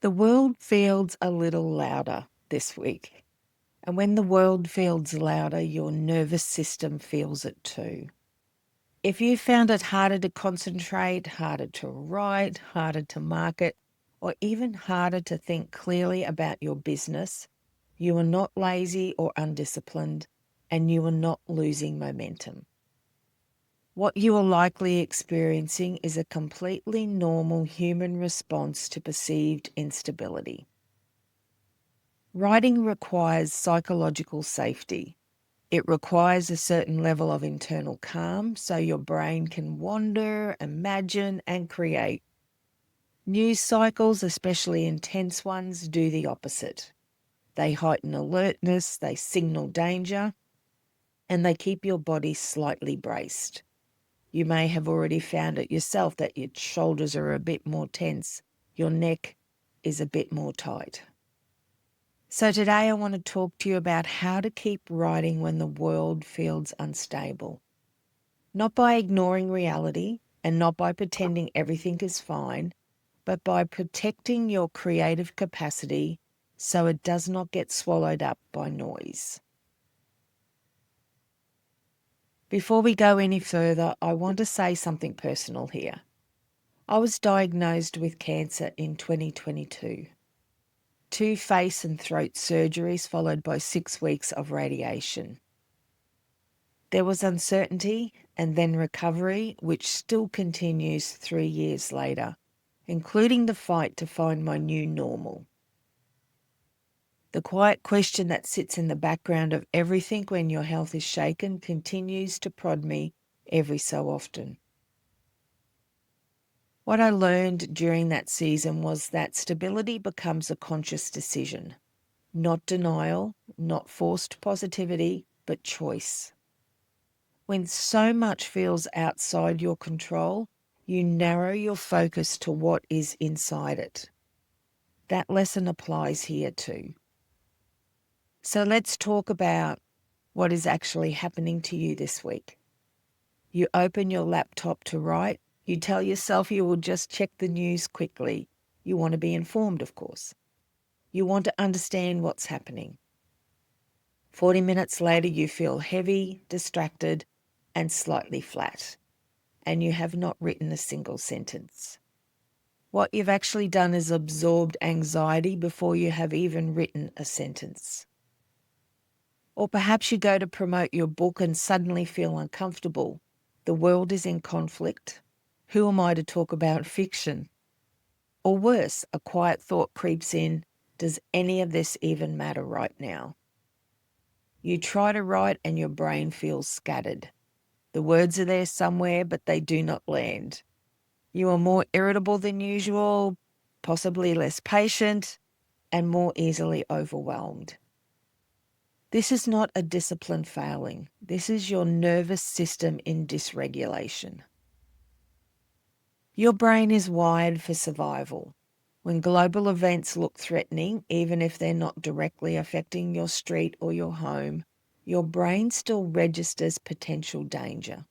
The world feels a little louder this week. And when the world feels louder, your nervous system feels it too. If you found it harder to concentrate, harder to write, harder to market, or even harder to think clearly about your business, you are not lazy or undisciplined, and you are not losing momentum. What you are likely experiencing is a completely normal human response to perceived instability. Writing requires psychological safety. It requires a certain level of internal calm so your brain can wander, imagine, and create. News cycles, especially intense ones, do the opposite. They heighten alertness, they signal danger, and they keep your body slightly braced. You may have already found it yourself that your shoulders are a bit more tense, your neck is a bit more tight. So today I want to talk to you about how to keep writing when the world feels unstable. Not by ignoring reality and not by pretending everything is fine, but by protecting your creative capacity so it does not get swallowed up by noise. Before we go any further, I want to say something personal here. I was diagnosed with cancer in 2022. 2 face and throat surgeries followed by 6 weeks of radiation. There was uncertainty and then recovery, which still continues 3 years later, including the fight to find my new normal. The quiet question that sits in the background of everything when your health is shaken continues to prod me every so often. What I learned during that season was that stability becomes a conscious decision, not denial, not forced positivity, but choice. When so much feels outside your control, you narrow your focus to what is inside it. That lesson applies here too. So let's talk about what is actually happening to you this week. You open your laptop to write. You tell yourself you will just check the news quickly. You want to be informed, of course. You want to understand what's happening. 40 minutes later, you feel heavy, distracted, and slightly flat, and you have not written a single sentence. What you've actually done is absorbed anxiety before you have even written a sentence. Or perhaps you go to promote your book and suddenly feel uncomfortable. The world is in conflict. Who am I to talk about fiction? Or worse, a quiet thought creeps in. Does any of this even matter right now? You try to write and your brain feels scattered. The words are there somewhere, but they do not land. You are more irritable than usual, possibly less patient, and more easily overwhelmed. This is not a discipline failing. This is your nervous system in dysregulation. Your brain is wired for survival. When global events look threatening, even if they're not directly affecting your street or your home, your brain still registers potential danger.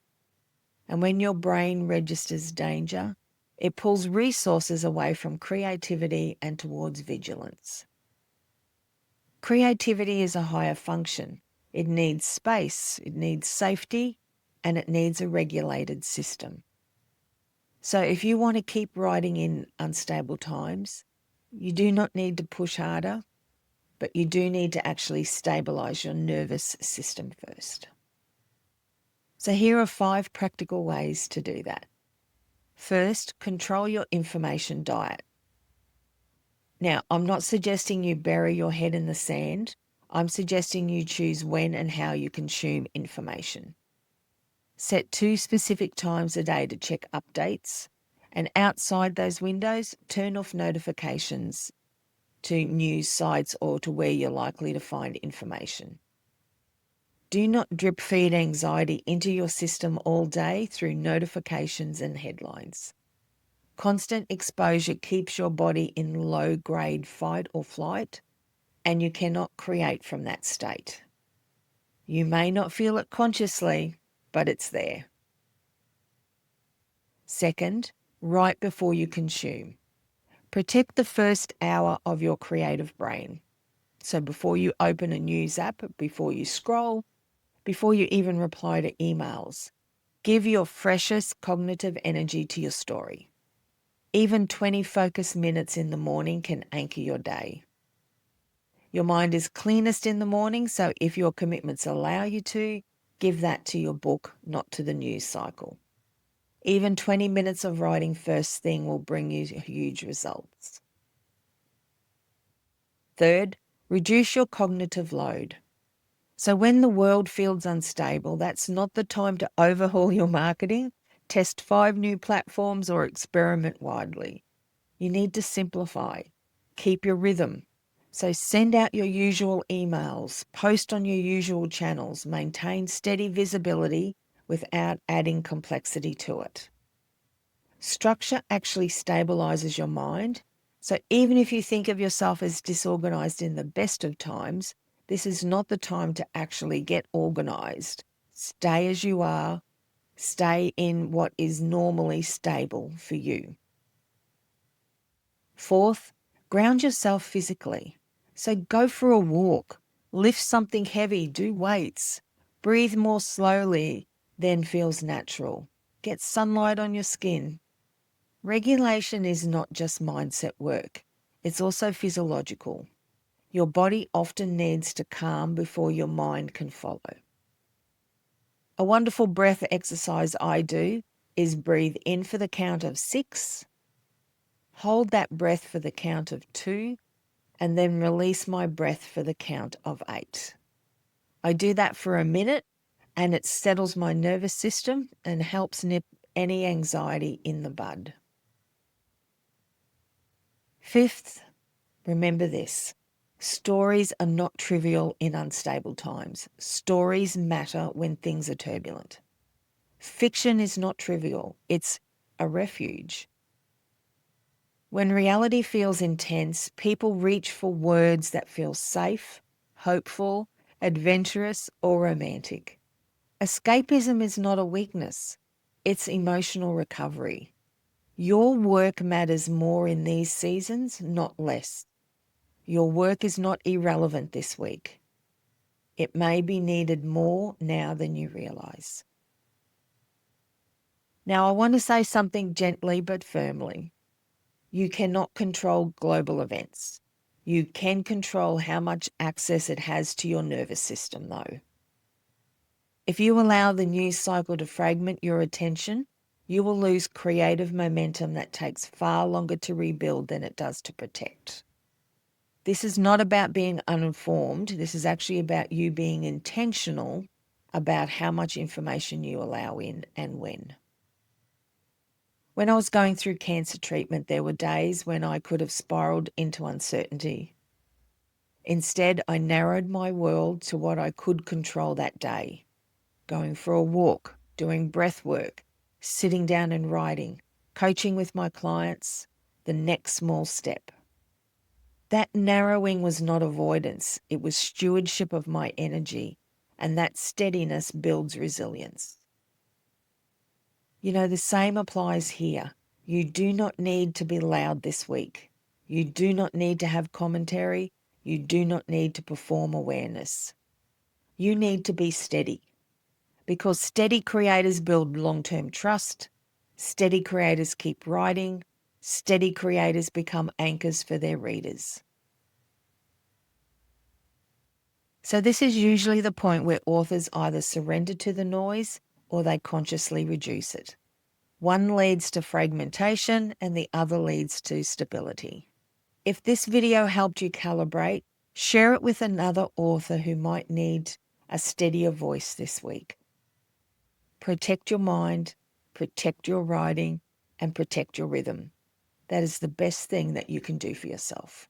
And when your brain registers danger, it pulls resources away from creativity and towards vigilance. Creativity is a higher function. It needs space, it needs safety, and it needs a regulated system. So if you want to keep writing in unstable times, you do not need to push harder, but you do need to actually stabilise your nervous system first. So here are 5 practical ways to do that. First, control your information diet. Now, I'm not suggesting you bury your head in the sand. I'm suggesting you choose when and how you consume information. Set 2 specific times a day to check updates, and outside those windows, turn off notifications to news sites or to where you're likely to find information. Do not drip feed anxiety into your system all day through notifications and headlines. Constant exposure keeps your body in low-grade fight or flight, and you cannot create from that state. You may not feel it consciously, but it's there. Second, write before you consume. Protect the first hour of your creative brain. So before you open a news app, before you scroll, before you even reply to emails, give your freshest cognitive energy to your story. Even 20 focused minutes in the morning can anchor your day. Your mind is cleanest in the morning, so if your commitments allow you to, give that to your book, not to the news cycle. Even 20 minutes of writing first thing will bring you huge results. Third, reduce your cognitive load. So when the world feels unstable, that's not the time to overhaul your marketing, test 5 new platforms, or experiment widely. You need to simplify. Keep your rhythm. So send out your usual emails, post on your usual channels, maintain steady visibility without adding complexity to it. Structure actually stabilizes your mind. So even if you think of yourself as disorganized in the best of times, this is not the time to actually get organized. Stay as you are. Stay in what is normally stable for you. Fourth, ground yourself physically. So go for a walk, lift something heavy, do weights, breathe more slowly than feels natural. Get sunlight on your skin. Regulation is not just mindset work, it's also physiological. Your body often needs to calm before your mind can follow. A wonderful breath exercise I do is breathe in for the count of 6, hold that breath for the count of 2, and then release my breath for the count of 8. I do that for a minute and it settles my nervous system and helps nip any anxiety in the bud. Fifth, remember this. Stories are not trivial in unstable times. Stories matter when things are turbulent. Fiction is not trivial. It's a refuge. When reality feels intense, people reach for words that feel safe, hopeful, adventurous, or romantic. Escapism is not a weakness. It's emotional recovery. Your work matters more in these seasons, not less. Your work is not irrelevant this week. It may be needed more now than you realize. Now, I want to say something gently but firmly. You cannot control global events. You can control how much access it has to your nervous system, though. If you allow the news cycle to fragment your attention, you will lose creative momentum that takes far longer to rebuild than it does to protect. This is not about being uninformed. This is actually about you being intentional about how much information you allow in and when. When I was going through cancer treatment, there were days when I could have spiraled into uncertainty. Instead, I narrowed my world to what I could control that day. Going for a walk, doing breath work, sitting down and writing, coaching with my clients, the next small step. That narrowing was not avoidance, it was stewardship of my energy, and that steadiness builds resilience. You know, the same applies here. You do not need to be loud this week. You do not need to have commentary. You do not need to perform awareness. You need to be steady, because steady creators build long-term trust. Steady creators keep writing. Steady creators become anchors for their readers. So this is usually the point where authors either surrender to the noise or they consciously reduce it. One leads to fragmentation and the other leads to stability. If this video helped you calibrate, share it with another author who might need a steadier voice this week. Protect your mind, protect your writing, and protect your rhythm. That is the best thing that you can do for yourself.